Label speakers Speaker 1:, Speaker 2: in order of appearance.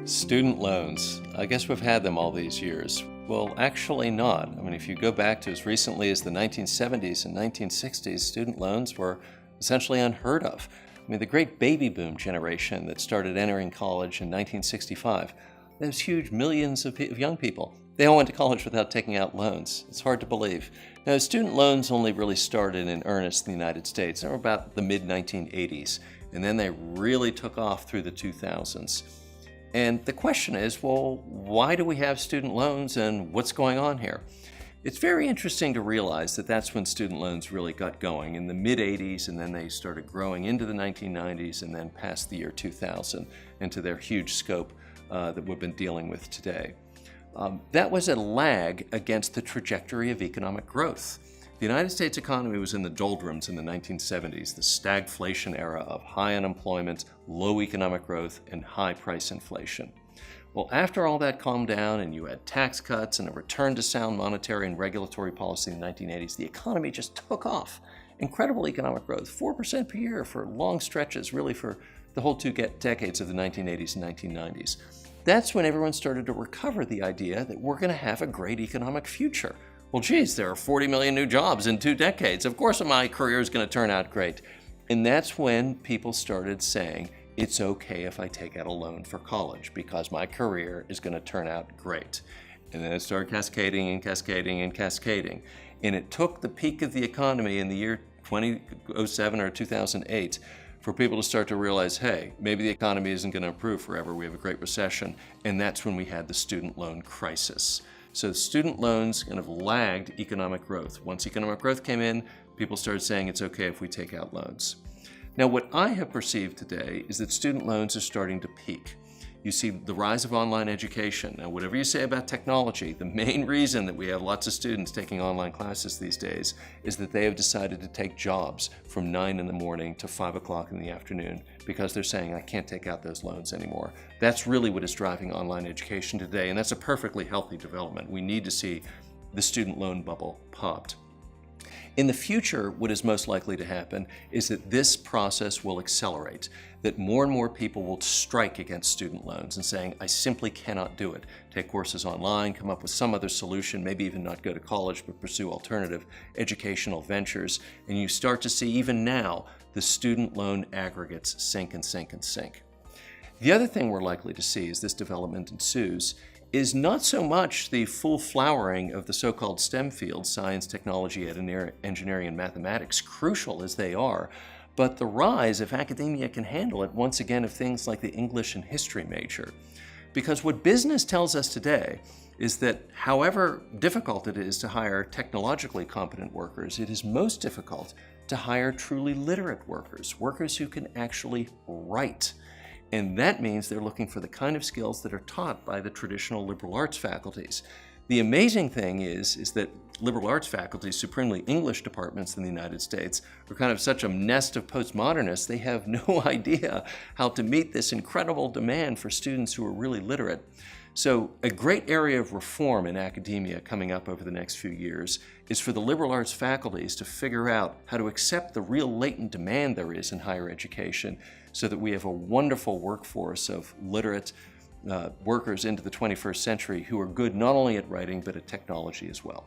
Speaker 1: Student loans. I guess we've had them all these years. Well, actually not. I mean, if you go back to as recently as the 1970s and 1960s, student loans were essentially unheard of. I mean, the great baby boom generation that started entering college in 1965, those huge millions of young people, they all went to college without taking out loans. It's hard to believe. Now, student loans only really started in earnest in the United States in about the mid-1980s, and then they really took off through the 2000s. And the question is, well, why do we have student loans and what's going on here? It's very interesting to realize that that's when student loans really got going in the mid-80s, and then they started growing into the 1990s and then past the year 2000 into their huge scope that we've been dealing with today. That was a lag against the trajectory of economic growth. The United States economy was in the doldrums in the 1970s, the stagflation era of high unemployment, low economic growth, and high price inflation. Well, after all that calmed down and you had tax cuts and a return to sound monetary and regulatory policy in the 1980s, the economy just took off. Incredible economic growth, 4% per year for long stretches, really for the whole two decades of the 1980s and 1990s. That's when everyone started to recover the idea that we're going to have a great economic future. Well, geez, there are 40 million new jobs in 2 decades. Of course my career is going to turn out great. And that's when people started saying, it's okay if I take out a loan for college because my career is going to turn out great. And then it started cascading and cascading and cascading. And it took the peak of the economy in the year 2007 or 2008 for people to start to realize, hey, maybe the economy isn't going to improve forever. We have a great recession. And that's when we had the student loan crisis. So student loans kind of lagged economic growth. Once economic growth came in, people started saying it's okay if we take out loans. Now, what I have perceived today is that student loans are starting to peak. You see the rise of online education. Now, whatever you say about technology, the main reason that we have lots of students taking online classes these days is that they have decided to take jobs from 9 in the morning to 5 o'clock in the afternoon because they're saying, I can't take out those loans anymore. That's really what is driving online education today, and that's a perfectly healthy development. We need to see the student loan bubble popped. In the future, what is most likely to happen is that this process will accelerate, that more and more people will strike against student loans and saying, I simply cannot do it. Take courses online, come up with some other solution, maybe even not go to college, but pursue alternative educational ventures. And you start to see even now the student loan aggregates sink and sink and sink. The other thing we're likely to see as this development ensues is not so much the full flowering of the so-called STEM fields, science, technology, engineering, and mathematics, crucial as they are, but the rise, if academia can handle it, once again, of things like the English and history major. Because what business tells us today is that however difficult it is to hire technologically competent workers, it is most difficult to hire truly literate workers, workers who can actually write. And that means they're looking for the kind of skills that are taught by the traditional liberal arts faculties. The amazing thing is that liberal arts faculties, supremely English departments in the United States, are kind of such a nest of postmodernists, they have no idea how to meet this incredible demand for students who are really literate. So a great area of reform in academia coming up over the next few years is for the liberal arts faculties to figure out how to accept the real latent demand there is in higher education so that we have a wonderful workforce of literate workers into the 21st century who are good not only at writing but at technology as well.